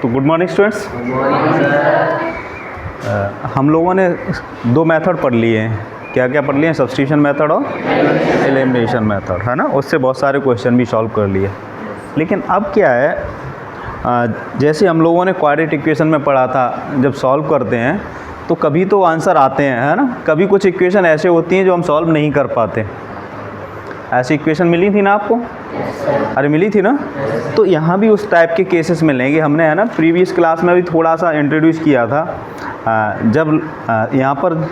तो good morning students. हम लोगों ने दो मेथड पढ़ लिए हैं। क्या क्या पढ़ लिए हैं? सब्स्टिट्यूशन मेथड और एलिमिनेशन मेथड, है ना। उससे बहुत सारे क्वेश्चन भी सॉल्व कर लिए। लेकिन अब क्या है, जैसे हम लोगों ने क्वाड्रेटिक इक्वेशन में पढ़ा था, जब सॉल्व करते हैं तो कभी तो आंसर आते हैं, है ना। कभी कुछ इक्वेशन ऐसे होती हैं जो हम सॉल्व नहीं कर पाते। ऐसी इक्वेशन मिली थी ना आपको? अरे मिली थी ना। तो यहाँ भी उस टाइप के केसेस मिलेंगे। हमने, है ना, प्रीवियस क्लास में भी थोड़ा सा इंट्रोड्यूस किया था। जब यहाँ पर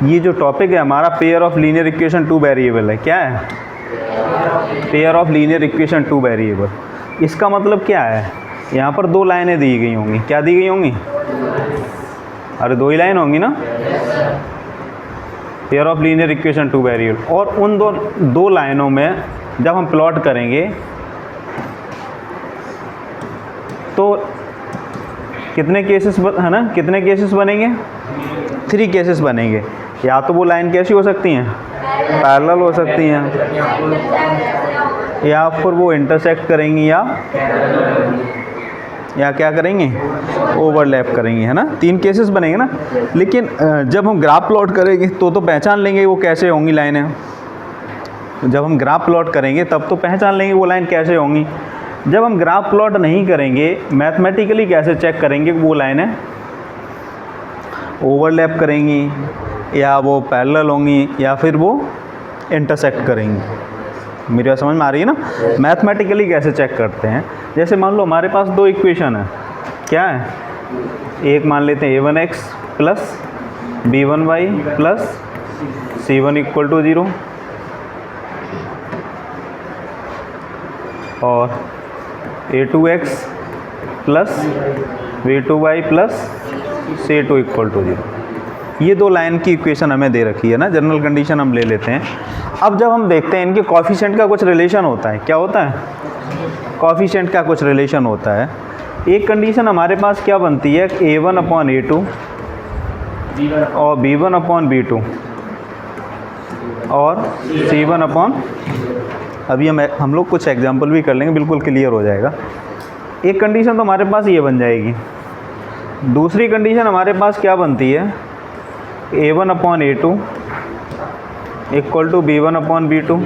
ये जो टॉपिक है हमारा, pair of linear equation two variable है। क्या है? Pair of linear equation two variable. इसका मतलब क्या है? यहाँ पर दो लाइनें दी गई होंगी। क्या दी गई होंगी? अरे दो ही लाइन होंगी ना। Pair of linear equation two variable, और उन दो लाइनों में जब हम प्लॉट करेंगे तो कितने केसेस है ना, कितने केसेस बनेंगे? 3 केसेस बनेंगे। या तो वो लाइन कैसी हो सकती हैं? पैरेलल हो सकती हैं, या फिर वो इंटरसेक्ट करेंगी, या क्या करेंगे? ओवरलैप करेंगे, है ना। 3 केसेस बनेंगे ना। लेकिन जब हम ग्राफ प्लॉट करेंगे तो पहचान लेंगे वो कैसे होंगी लाइनें। जब हम ग्राफ प्लॉट करेंगे तब तो पहचान लेंगे वो लाइन कैसे होंगी। जब हम ग्राफ प्लॉट नहीं करेंगे, मैथमेटिकली कैसे चेक करेंगे वो लाइनें ओवरलैप करेंगी, या वो पैरेलल होंगी, या फिर वो इंटरसेक्ट करेंगी। मेरी बात समझ में आ रही है ना। मैथमेटिकली कैसे चेक करते हैं? जैसे मान लो हमारे पास दो इक्वेशन है। क्या है? एक मान लेते हैं a1x plus b1y plus c1 equal to 0, और a2x plus b2y plus c2 equal to 0। ये दो लाइन की इक्वेशन हमें दे रखी है ना। जनरल कंडीशन हम ले लेते हैं। अब जब हम देखते हैं इनके कोएफिशिएंट का कुछ रिलेशन होता है। क्या होता है? कोएफिशिएंट का कुछ रिलेशन होता है। एक कंडीशन हमारे पास क्या बनती है? a1 अपॉन a2 और b1 अपॉन b2 और c1 अपॉन, अभी हम लोग कुछ एग्जाम्पल भी कर लेंगे, बिल्कुल क्लियर हो जाएगा। एक कंडीशन तो हमारे पास ये बन जाएगी। दूसरी कंडीशन हमारे पास क्या बनती है? a1 upon a2 equal to b1 upon b2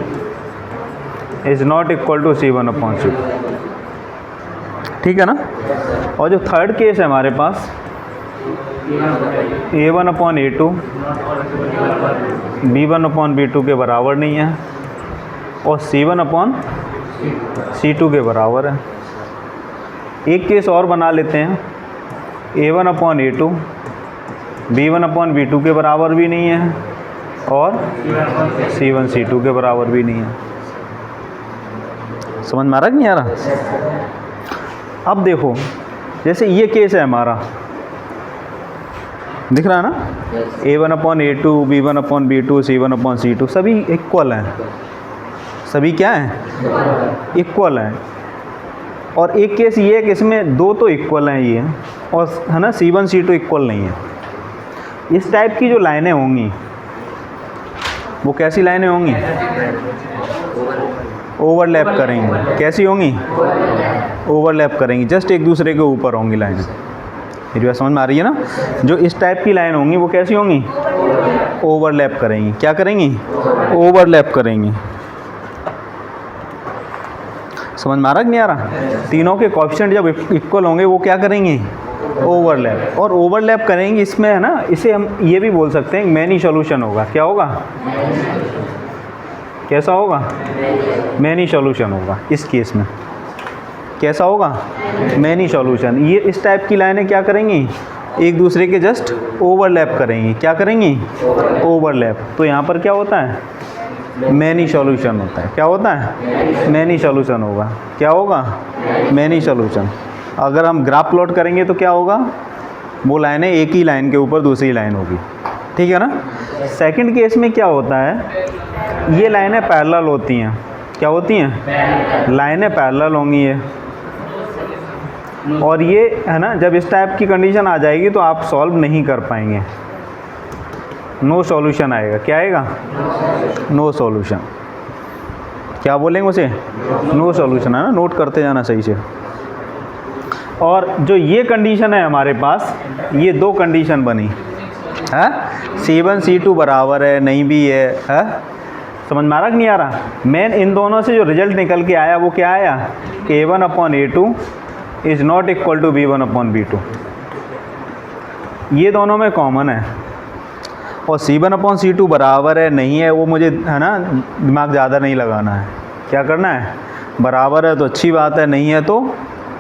is not equal to c1 upon c2। ठीक है ना। और जो थर्ड केस है हमारे पास, a1 upon a2 b1 upon b2 के बराबर नहीं है, और c1 अपॉन c2 के बराबर है। एक केस और बना लेते हैं, a1 upon a2 b1 upon b2 के बराबर भी नहीं है, और c1 c2 के बराबर भी नहीं है। समझ में आ रहा कि नहीं आ रहा? अब देखो, जैसे ये केस है हमारा, दिख रहा है ना। a1 upon a2 b1 upon b2 c1 upon c2 सभी इक्वल हैं। सभी क्या हैं? इक्वल हैं। और एक केस ये है कि इसमें दो तो इक्वल हैं ये, और है ना, c1 c2 इक्वल नहीं है। इस टाइप की जो लाइनें होंगी वो कैसी लाइनें होंगी? ओवरलैप करेंगी। कैसी होंगी? ओवरलैप करेंगी, जस्ट एक दूसरे के ऊपर होंगी लाइनें। मेरी बात समझ में आ रही है ना। जो इस टाइप की लाइन होंगी वो कैसी होंगी? ओवरलैप करेंगी। क्या करेंगी? ओवरलैप करेंगी। समझ में आ रहा कि नहीं आ रहा? तीनों के कोएफिशिएंट जब इक्वल होंगे वो क्या करेंगे? ओवरलैप। और ओवरलैप करेंगे, इसमें है ना, इसे हम ये भी बोल सकते हैं मैनी सॉल्यूशन होगा। क्या होगा? कैसा होगा? मैनी सॉल्यूशन होगा। इस केस में कैसा होगा? Many solution. ये इस टाइप की लाइनें क्या करेंगी? एक दूसरे के जस्ट ओवरलैप करेंगी। क्या करेंगी? ओवरलैप। तो यहाँ पर क्या होता है? मैनी सॉल्यूशन होता है। क्या होता है? मैनी सॉल्यूशन होगा। क्या होगा? Many solution. अगर हम ग्राफ प्लॉट करेंगे तो क्या होगा? वो लाइनें एक ही लाइन के ऊपर दूसरी लाइन होगी। ठीक है ना। सेकंड केस में क्या होता है? ये लाइनें पैरेलल होती हैं। क्या होती हैं? लाइनें पैरेलल होंगी ये, और ये है ना, जब इस टाइप की कंडीशन आ जाएगी तो आप सॉल्व नहीं कर पाएंगे। नो सॉल्यूशन आएगा। क्या आएगा? No solution. क्या बोलेंगे उसे? नो सॉल्यूशन, है ना, नोट करते जाना सही से। और जो ये कंडीशन है हमारे पास, ये दो कंडीशन बनी है, C1 C2 बराबर है नहीं भी है? समझ में आ रहा कि नहीं आ रहा? मेन इन दोनों से जो रिजल्ट निकल के आया वो क्या आया? A1/A2 is not equal to B1/B2। ये दोनों में कॉमन है। और C1/C2 बराबर है नहीं है, वो मुझे, है ना, दिमाग ज़्यादा नहीं लगाना है। क्या करना है? बराबर है तो अच्छी बात है, नहीं है तो,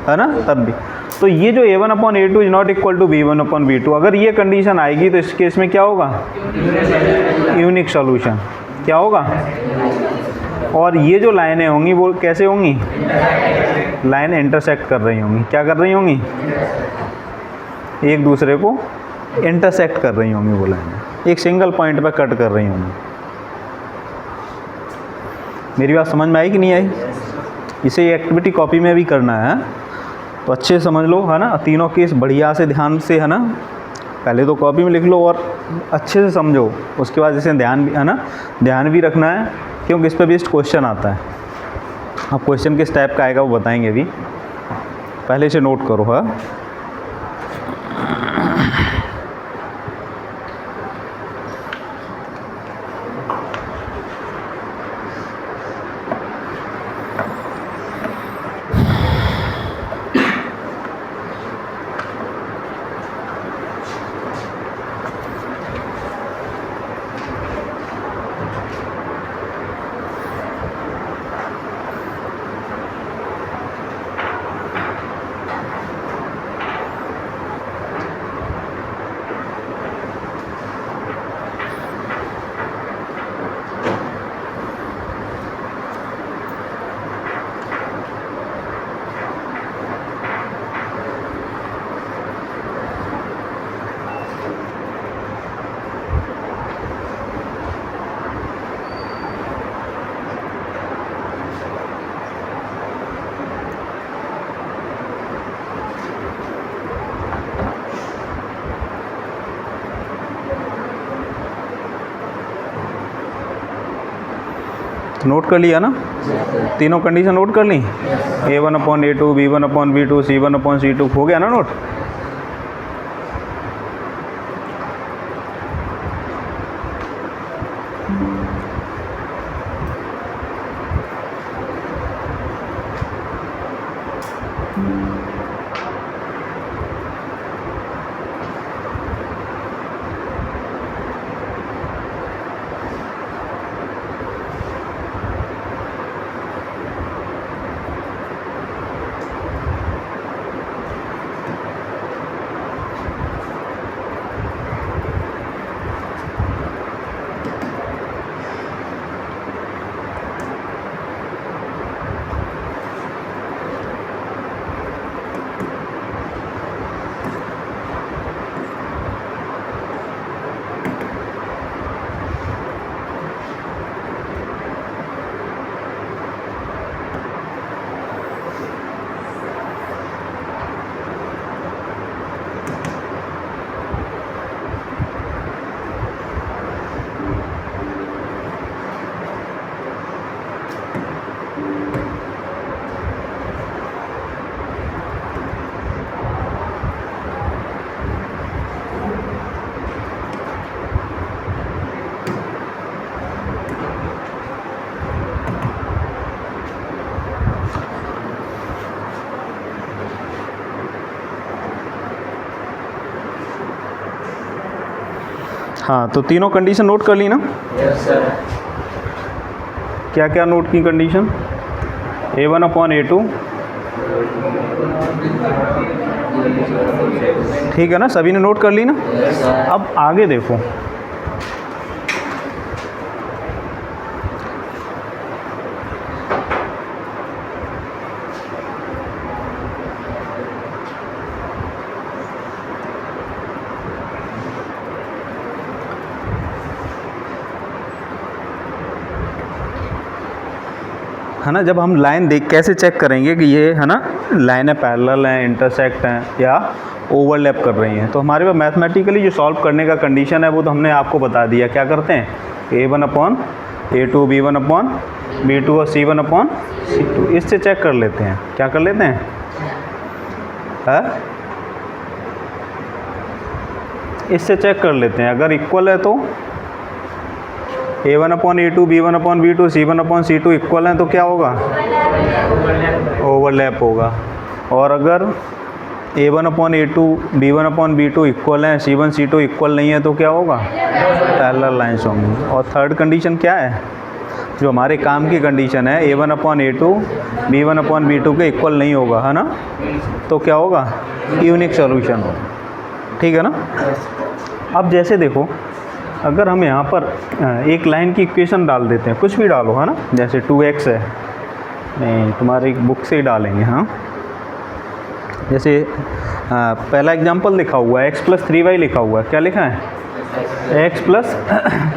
है ना, तब भी। तो ये जो A1/A2 is not equal to B1/B2, अगर ये कंडीशन आएगी तो इस केस में क्या होगा? Unique solution. क्या होगा? और ये जो लाइनें होंगी वो कैसे होंगी? लाइन इंटरसेक्ट कर रही होंगी। क्या कर रही होंगी? एक दूसरे को इंटरसेक्ट कर रही होंगी वो लाइनें, एक सिंगल पॉइंट पर कट कर रही होंगी। मेरी बात समझ में आई कि नहीं आई? इसे एक्टिविटी कॉपी में भी करना है, तो अच्छे समझ लो, है ना, तीनों केस बढ़िया से ध्यान से, है ना, पहले तो कॉपी में लिख लो और अच्छे से समझो, उसके बाद इसे ध्यान भी, है ना, ध्यान भी रखना है, क्योंकि इस पर बेस्ड क्वेश्चन आता है। अब क्वेश्चन किस टाइप का आएगा वो बताएंगे अभी, पहले इसे नोट करो। हाँ, नोट कर लिया ना? तीनों कंडीशन नोट कर ली। A1/A2, B1/B2, C1/C2 हो गया ना नोट? हाँ, तो तीनों कंडीशन नोट कर ली ना? Yes sir. क्या क्या नोट की कंडीशन? A1/A2, ठीक है ना, सभी ने नोट कर ली ना? Yes sir. अब आगे देखो, है ना, जब हम लाइन देख कैसे चेक करेंगे कि ये, है ना, लाइनें पैरेलल हैं, इंटरसेक्ट हैं या ओवरलैप कर रही हैं, तो हमारे पास मैथमेटिकली जो सॉल्व करने का कंडीशन है वो तो हमने आपको बता दिया। क्या करते हैं? A1/A2, B1/B2, B2 और C1/C2 इससे चेक कर लेते हैं। क्या कर लेते हैं? इससे चेक कर लेते हैं। अगर इक्वल है तो A1/A2 B1/B2 C1/C2 इक्वल है तो क्या होगा? ओवरलैप होगा। और अगर A1/A2 B1/B2 इक्वल है C1/C2 इक्वल नहीं है तो क्या होगा? पैरेलल लाइन्स होंगी। और थर्ड कंडीशन क्या है? जो हमारे काम की कंडीशन है A1/A2 B1/B2 के इक्वल नहीं होगा, है ना? तो क्या होगा? यूनिक सॉल्यूशन होगा। ठीक है ना? अब जैसे देखो, अगर हम यहाँ पर एक लाइन की इक्वेशन डाल देते हैं, कुछ भी डालो, है ना? जैसे 2x है, नहीं तुम्हारी बुक से ही डालेंगे। हाँ, जैसे पहला एग्जांपल लिखा हुआ है x + 3y लिखा हुआ है। क्या लिखा है? x +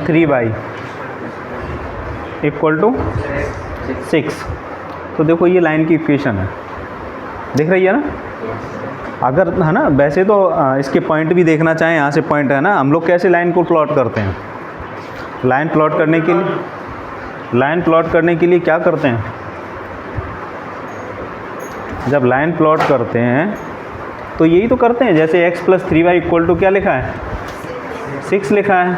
3y = 6। तो देखो ये लाइन की इक्वेशन है, दिख रही है ना? अगर, है ना, वैसे तो इसके पॉइंट भी देखना चाहें, यहाँ से पॉइंट है ना, हम लोग कैसे लाइन को प्लॉट करते हैं? लाइन प्लॉट करने के लिए क्या करते हैं? जब लाइन प्लॉट करते हैं तो यही तो करते हैं। जैसे x + 3y = क्या लिखा है? 6 लिखा है,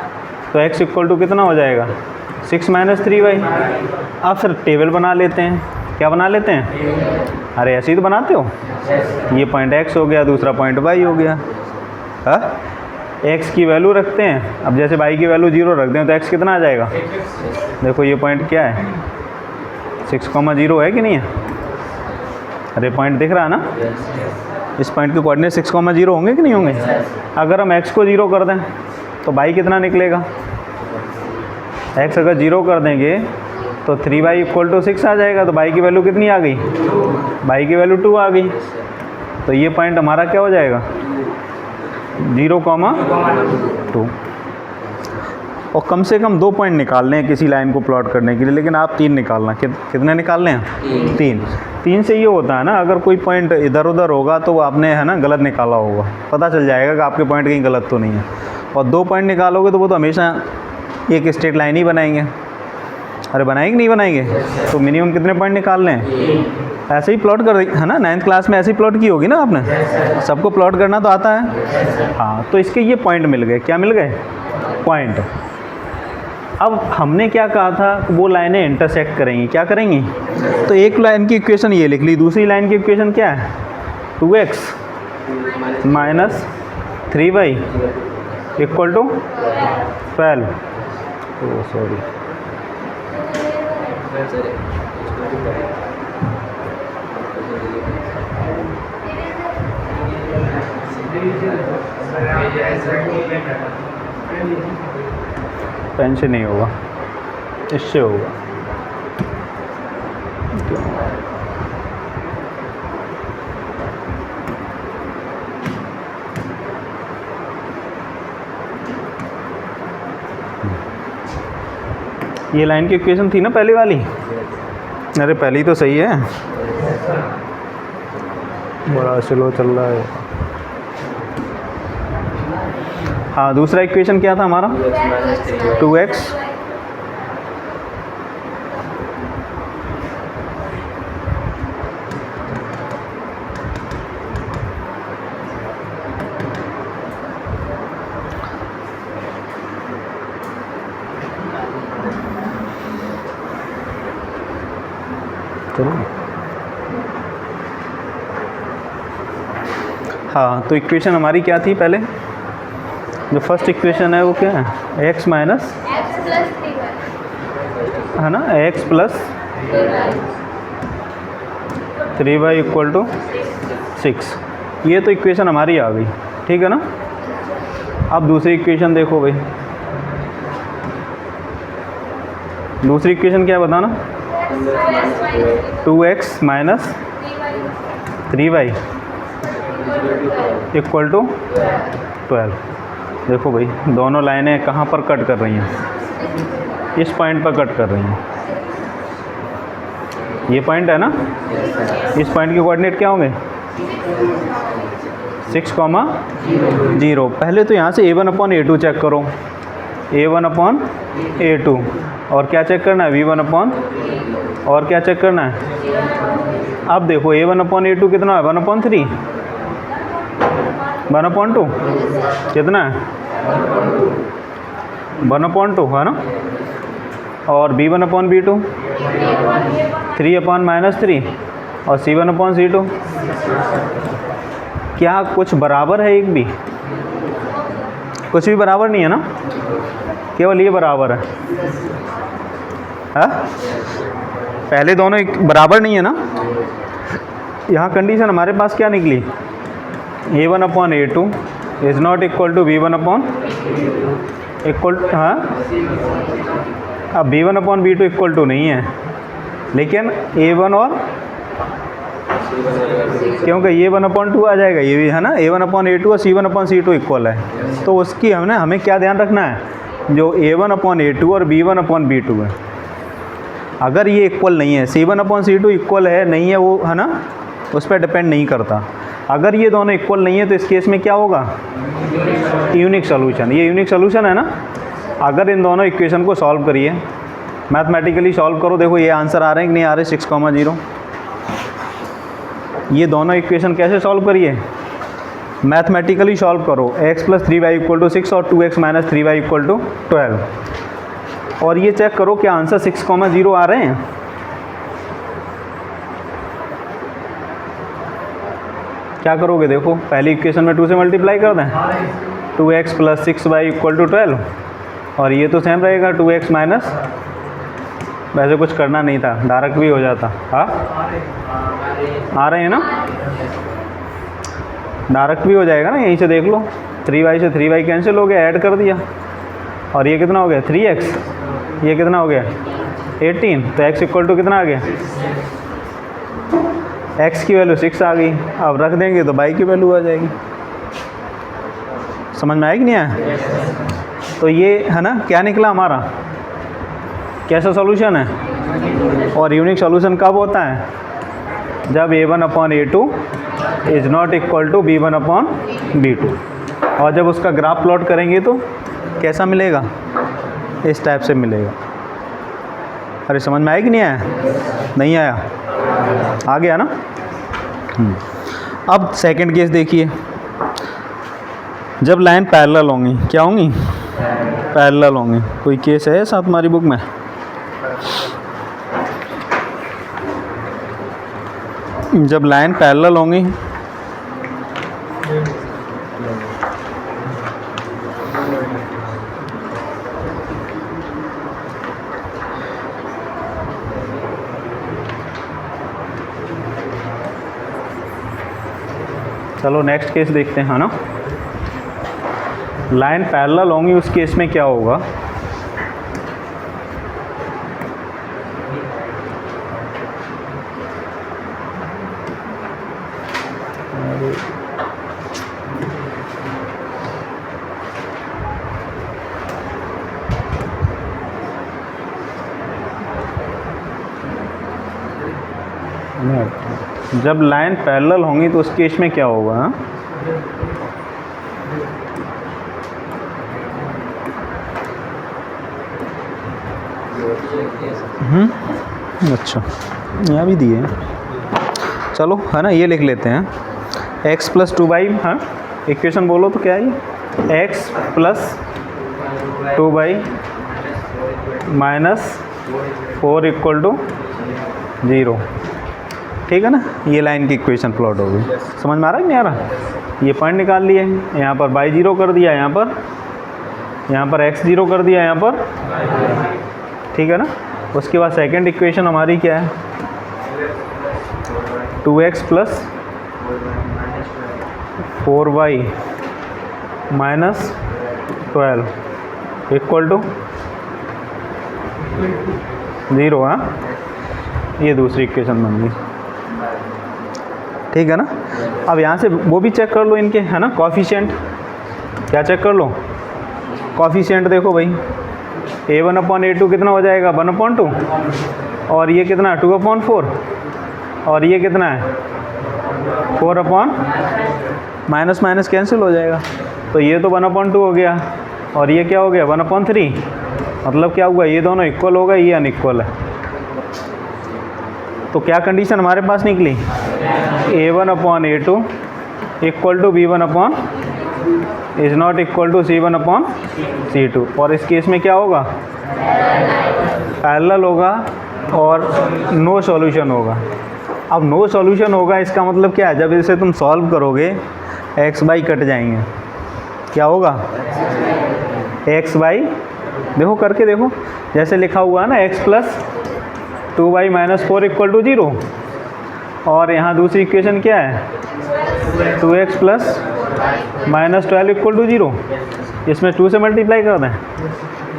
तो x = कितना हो जाएगा? 6 - 3y। अब फिर टेबल बना लेते हैं। क्या बना लेते हैं? अरे ऐसे ही तो बनाते हो। ये पॉइंट x हो गया, दूसरा पॉइंट y हो गया। हाँ, x की वैल्यू रखते हैं। अब जैसे y की वैल्यू 0 रख दें तो x कितना आ जाएगा? देखो ये पॉइंट क्या है? 6,0 है कि नहीं है? अरे पॉइंट दिख रहा है ना? इस पॉइंट के कोऑर्डिनेट 6,0 होंगे कि नहीं होंगे? अगर हम x को 0 कर दें तो y कितना निकलेगा? x अगर 0 कर देंगे तो 3y = 6 आ जाएगा। तो y की वैल्यू कितनी आ गई? y की वैल्यू 2 आ गई। तो ये पॉइंट हमारा क्या हो जाएगा? 0,2। और कम से कम 2 पॉइंट निकालने हैं किसी लाइन को प्लॉट करने के लिए, लेकिन आप 3 निकालना। कितने निकालने हैं? 3 से ये होता है ना, अगर कोई पॉइंट इधर उधर होगा तो आपने, है ना, गलत निकाला होगा। पता चल जाएगा कि आपके पॉइंट कहीं गलत तो नहीं है। और 2 पॉइंट निकालोगे तो वो तो हमेशा एक स्ट्रेट लाइन ही बनाएंगे। अरे बनाएंगे नहीं बनाएंगे? तो मिनिमम कितने पॉइंट निकालने हैं? ऐसे ही प्लॉट कर, है ना? 9th क्लास में ऐसे ही प्लॉट की होगी ना आपने? सबको प्लॉट करना तो आता है। हाँ, तो इसके ये पॉइंट मिल गए। क्या मिल गए? पॉइंट। अब हमने क्या कहा था? वो लाइनें इंटरसेक्ट करेंगी। क्या करेंगी? तो एक लाइन की इक्वेशन ये लिख ली, दूसरी लाइन की इक्वेशन क्या है? 2x - 3y = 12। सॉरी, पेन से नहीं होगा, इससे होगा। ये लाइन की इक्वेशन थी ना पहली वाली? अरे पहली तो सही है, बड़ा स्लो चल रहा है। हाँ, दूसरा इक्वेशन क्या था हमारा? 2x चलो। हाँ, तो इक्वेशन हमारी क्या थी पहले? जो फर्स्ट इक्वेशन है वो क्या है? x + 3y, है ना? x + 3y = 6। ये तो इक्वेशन हमारी आ गई, ठीक है ना? अब दूसरी इक्वेशन देखो भाई। दूसरी इक्वेशन क्या है बताना? 2x - 3y = 12। देखो भाई, दोनों लाइनें कहाँ पर कट कर रही हैं? इस पॉइंट पर कट कर रही हैं। ये पॉइंट है ना? इस पॉइंट के कोऑर्डिनेट क्या होंगे? 6,0। पहले तो यहाँ से A1/A2 चेक करो। A1/A2 और क्या चेक करना है V1 और क्या चेक करना है। अब देखो A1/A2 कितना है 1/3 1/2 कितना है 1/2 है ना। और B1/B2 3/-3 और C1/C2 क्या कुछ बराबर है, एक भी कुछ भी बराबर नहीं है ना, केवल ये बराबर है। हाँ पहले दोनों एक बराबर नहीं है ना। यहाँ कंडीशन हमारे पास क्या निकली A1/A2 is not equal to B1 equal, हाँ अब B1/B2 इक्वल टू नहीं है, लेकिन A1 और क्योंकि ये 1/2 आ जाएगा, ये भी है ना A1/A2 और C1/C2 इक्वल है। तो उसकी हमें क्या ध्यान रखना है, जो A1/A2 और B1/B2 है, अगर ये इक्वल नहीं है, C1/C2 इक्वल है नहीं है, वो है ना उस पर डिपेंड नहीं करता। अगर ये दोनों इक्वल नहीं है तो इस केस में क्या होगा, यूनिक सोल्यूशन। ये यूनिक सोल्यूशन है ना। अगर इन दोनों इक्वेशन को सॉल्व करिए, मैथमेटिकली सॉल्व करो, देखो ये आंसर आ रहे हैं कि नहीं आ रहे 6,0। ये दोनों इक्वेशन कैसे सॉल्व करिए, मैथमेटिकली सॉल्व करो। x + 3y = 6 और 2x - 3y = 12 और ये चेक करो कि आंसर 6,0 आ रहे हैं। क्या करोगे, देखो पहली इक्वेशन में 2 से मल्टीप्लाई कर दें, 2x + 6y = 12 और ये तो सेम रहेगा 2x माइनस, वैसे कुछ करना नहीं था, डायरेक्ट भी हो जाता। हाँ आ रहे हैं ना, डायरेक्ट भी हो जाएगा ना, यहीं से देख लो 3y से 3y कैंसिल हो गया, ऐड कर दिया और ये कितना हो गया 3x, ये कितना हो गया 18, तो x = कितना आ गया, x की वैल्यू 6 आ गई। अब रख देंगे तो y की वैल्यू आ जाएगी। समझ में आया कि नहीं आया। तो ये है ना क्या निकला हमारा, कैसा सॉल्यूशन है। और यूनिक सॉल्यूशन कब होता है, जब A1/A2 is not equal to B1/B2 और जब उसका ग्राफ प्लॉट करेंगे तो कैसा मिलेगा, इस टाइप से मिलेगा। अरे समझ में आया कि नहीं आया, नहीं आया, आ गया ना। अब सेकंड केस देखिए, जब लाइन पैरेलल होंगी, क्या होंगी, पैरेलल होंगी। कोई केस है ऐसा तुम्हारी बुक में, जब लाइन पैरेलल होंगी चलो नेक्स्ट केस देखते हैं, है ना। लाइन पैरेलल होंगी, उस केस में क्या होगा, जब लाइन पैरेलल होंगी तो उस केस में क्या होगा, हाँ? अच्छा यहाँ भी दिए हैं, चलो है ना, ये लिख लेते हैं x + 2y, हाँ इक्वेशन बोलो तो क्या है ये, x + 2y - 4 = 0, ठीक है ना। ये लाइन की इक्वेशन प्लॉट होगी। समझ में आ रहा है कि नहीं आ रहा। ये पॉइंट निकाल लिए, यहाँ पर y 0 कर दिया, यहाँ पर x 0 कर दिया, यहाँ पर, ठीक है ना। उसके बाद सेकंड इक्वेशन हमारी क्या है, 2x + 4y - 12 = 0, हाँ ये दूसरी इक्वेशन बन गई, ठीक है ना। अब यहाँ से वो भी चेक कर लो इनके, है ना, कोफिशिएंट। क्या चेक कर लो, कोफिशिएंट देखो भाई, A1/A2 कितना हो जाएगा 1/2 और ये कितना 2/4 और ये कितना है 4/ माइनस माइनस कैंसिल हो जाएगा, तो ये तो 1/2 हो गया और ये क्या हो गया 1/3, मतलब क्या हुआ, ये दोनों इक्वल हो गए, ये अनइक्वल है। तो क्या कंडीशन हमारे पास निकली, A1/A2 equal to B1 is not equal to C1/C2। और इस केस में क्या होगा, पैरेलल होगा और नो सॉल्यूशन होगा। अब नो सॉल्यूशन होगा इसका मतलब क्या है, जब इसे तुम सॉल्व करोगे x बाई कट जाएंगे, क्या होगा x बाई, देखो करके देखो, जैसे लिखा हुआ है ना x plus 2y minus 4 equal to 0, और यहाँ दूसरी इक्वेशन क्या है 2x plus minus 12 equal to 0, इसमें 2 से मल्टीप्लाई कर दें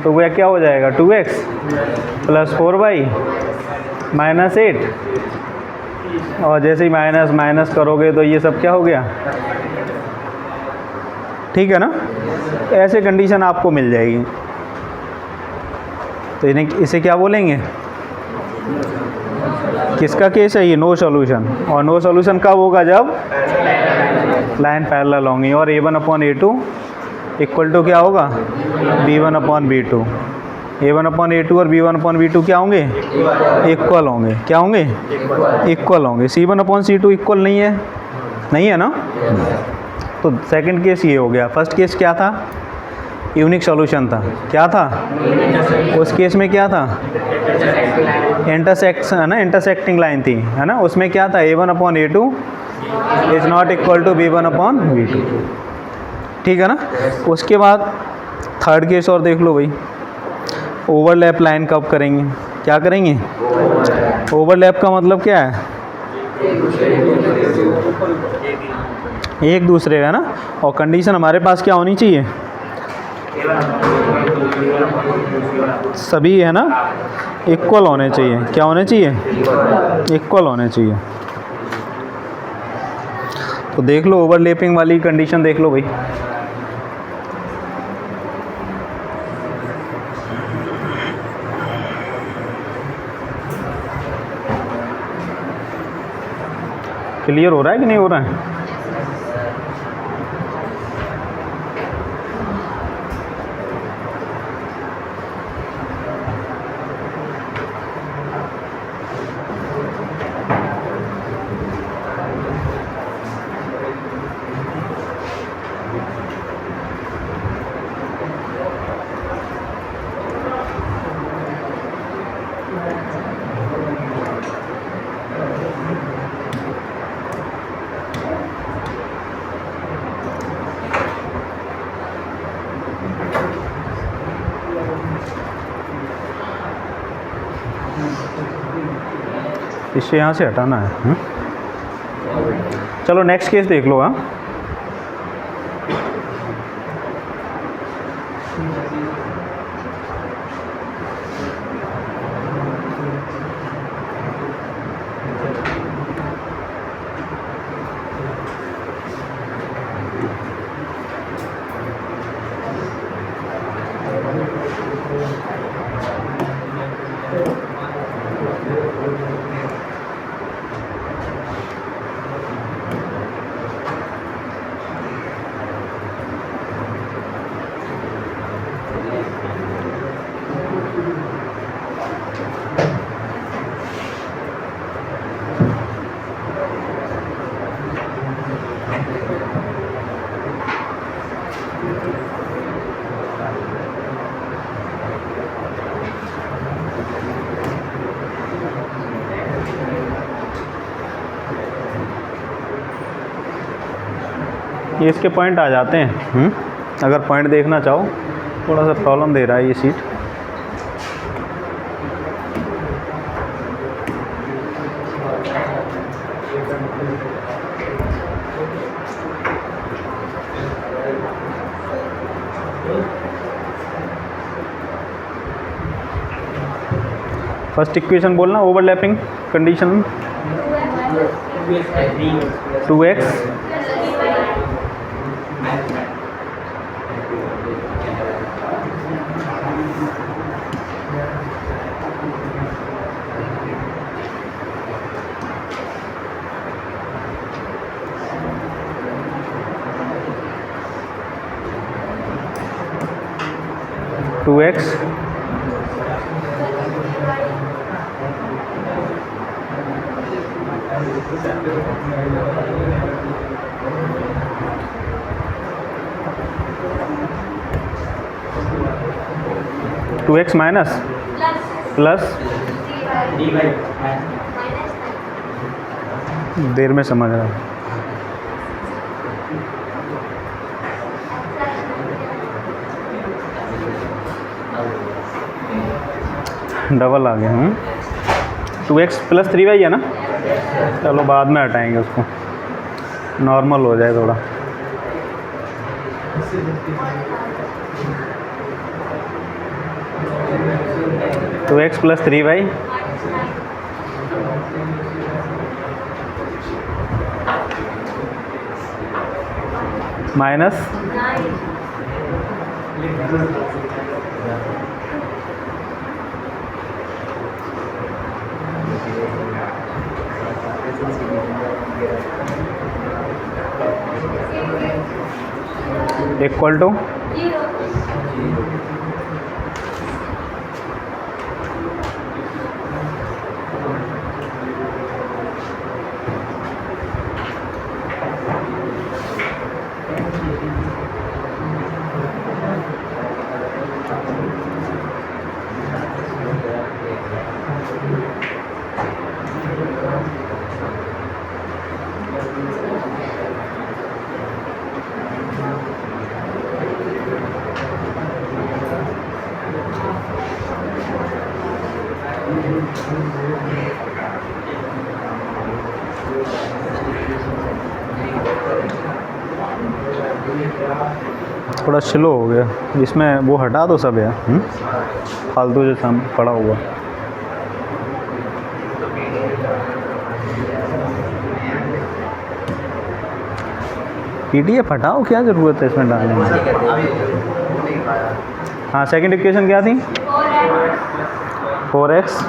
तो वह क्या हो जाएगा 2x प्लस 4y माइनस 8, और जैसे ही माइनस माइनस करोगे तो ये सब क्या हो गया, ठीक है ना। ऐसे कंडीशन आपको मिल जाएगी, तो इन्हें इसे क्या बोलेंगे, किसका केस है ये, नो सॉल्यूशन। और नो सॉल्यूशन कब होगा, जब लाइन पैरेलल होंगी। और A1/A2 इक्वल टू क्या होगा B1/B2। A1/A2 और B1/B2 क्या होंगे, इक्वल होंगे, क्या होंगे, इक्वल होंगे। C1/C2 इक्वल नहीं है, नहीं है ना। तो सेकंड केस ये हो गया। फर्स्ट केस क्या था, यूनिक सॉल्यूशन था, क्या था उस केस में, क्या था इंटरसेक्ट है ना, इंटरसेक्टिंग लाइन थी, है ना। उसमें क्या था A1/A2 is not equal to B1/B2, ठीक है ना। उसके बाद थर्ड केस और देख लो भाई, ओवरलैप लाइन कब करेंगे, क्या करेंगे, ओवरलैप का मतलब क्या है, एक दूसरे है ना। और कंडीशन हमारे पास क्या होनी चाहिए, सभी है ना इक्वल होने चाहिए, क्या होने चाहिए, इक्वल होने चाहिए। तो देख लो ओवरलैपिंग वाली कंडीशन देख लो भाई, क्लियर हो रहा है कि नहीं हो रहा है। इसे यहाँ से हटाना है। चलो नेक्स्ट केस देख लो। हाँ ये इसके पॉइंट आ जाते हैं। अगर पॉइंट देखना चाहो, थोड़ा सा प्रॉब्लम दे रहा है ये सीट। फर्स्ट इक्वेशन बोलना, overlapping condition 2x 2x two x minus plus देर में समझ रहा हूँ। डबल आ गया हूँ। 2x प्लस 3y है ना, चलो बाद में हटाएंगे उसको, नॉर्मल हो जाए थोड़ा। Two x plus 3y minus equal to थोड़ा स्लो हो गया, इसमें वो हटा दो सब यार, फालतू जो साम पड़ा हुआ। PDF हटाओ, क्या ज़रूरत है इसमें डालने में। हाँ, सेकंड इक्वेशन क्या थी? 4x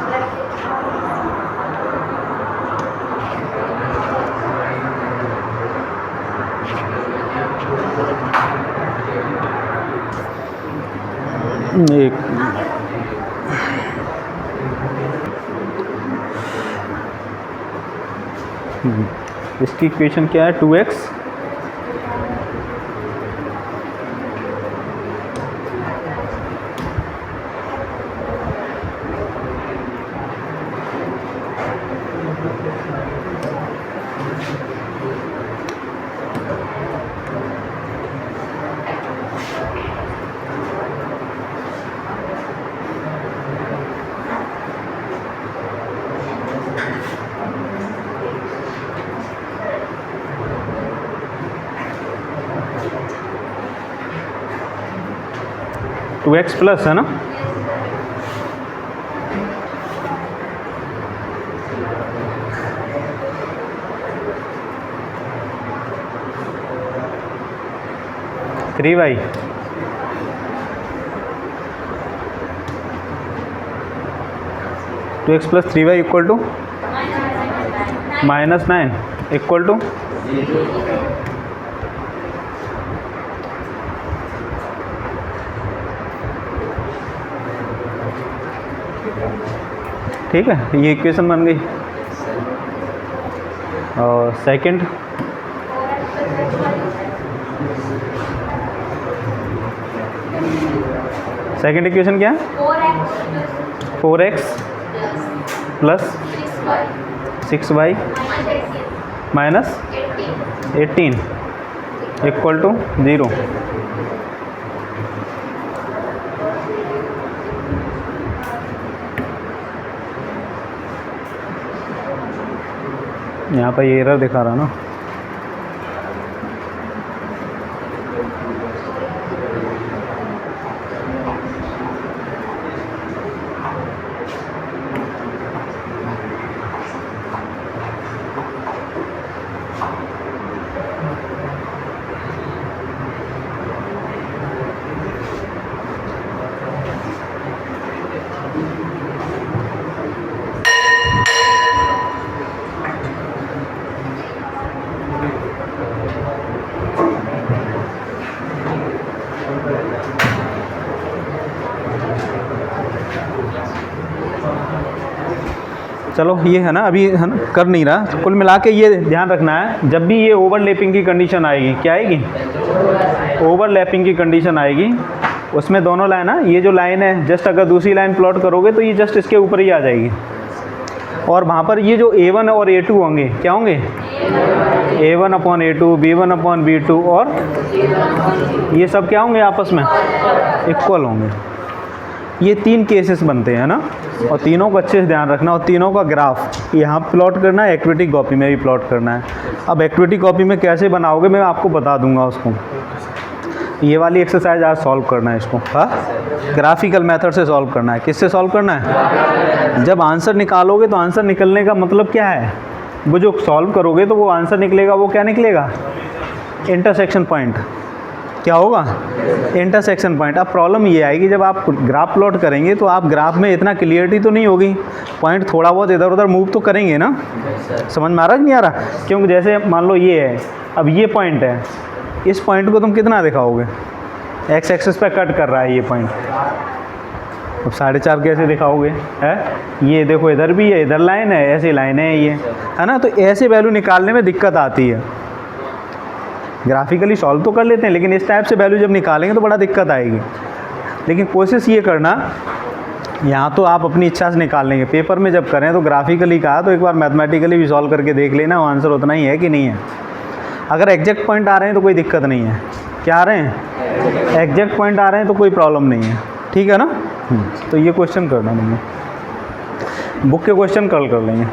एक इसकी इक्वेशन क्या है? 2x प्लस है ना, three Y two x plus 3y equal to -9 equal to ठीक है, ये इक्वेशन बन गई। और सेकंड इक्वेशन क्या है? 4x plus 6y minus 18 equal to 0। यहाँ पर ये एरर दिखा रहा ना। चलो ये है ना, अभी है ना कर नहीं रहा। तो कुल मिला के ये ध्यान रखना है, जब भी ये ओवरलैपिंग की कंडीशन आएगी, क्या आएगी, ओवरलैपिंग की कंडीशन आएगी, उसमें दोनों लाइन है, ये जो लाइन है जस्ट अगर दूसरी लाइन प्लॉट करोगे तो ये जस्ट इसके ऊपर ही आ जाएगी, और वहाँ पर ये जो A1 और A2 होंगे क्या होंगे, A1/A2, B1/B2, और ये सब क्या होंगे, आपस में इक्वल होंगे। ये 3 केसेस बनते हैं ना, और तीनों को अच्छे से ध्यान रखना, और तीनों का ग्राफ यहाँ प्लॉट करना है, एक्टिविटी कॉपी में भी प्लॉट करना है। अब एक्टिविटी कॉपी में कैसे बनाओगे मैं आपको बता दूंगा उसको। ये वाली एक्सरसाइज आज सॉल्व करना है इसको, हाँ, ग्राफिकल मेथड से सॉल्व करना है। किससे सॉल्व करना है, जब आंसर निकालोगे तो आंसर निकलने का मतलब क्या है, वो जो सॉल्व करोगे तो वो आंसर निकलेगा, वो क्या निकलेगा, इंटरसेक्शन पॉइंट। क्या होगा, इंटरसेक्शन पॉइंट। अब प्रॉब्लम ये आएगी, जब आप ग्राफ प्लॉट करेंगे तो आप ग्राफ में इतना क्लियरिटी तो नहीं होगी, पॉइंट थोड़ा बहुत इधर उधर मूव तो करेंगे ना, समझ में आ रहा है कि नहीं आ रहा। क्योंकि जैसे मान लो ये है, अब ये पॉइंट है, इस पॉइंट को तुम कितना दिखाओगे, एक्स एक्सिस पे कट कर रहा है ये पॉइंट, अब 4.5 कैसे दिखाओगे, है, ये देखो इधर भी है, इधर लाइन है, ऐसी लाइन है ये, है ना। तो ऐसे वैल्यू निकालने में दिक्कत आती है। ग्राफिकली सॉल्व तो कर लेते हैं, लेकिन इस टाइप से वैल्यू जब निकालेंगे तो बड़ा दिक्कत आएगी। लेकिन कोशिश ये करना, यहाँ तो आप अपनी इच्छा से निकाल लेंगे, पेपर में जब करें तो ग्राफिकली कहा तो एक बार मैथमेटिकली भी सॉल्व करके देख लेना, वो आंसर उतना ही है कि नहीं है। अगर एग्जैक्ट पॉइंट आ रहे हैं तो कोई दिक्कत नहीं है, क्या आ रहे हैं, एग्जैक्ट पॉइंट आ रहे हैं तो कोई प्रॉब्लम नहीं है, ठीक है ना। तो ये क्वेश्चन करना तुमने, बुक के क्वेश्चन कल कर लेंगे।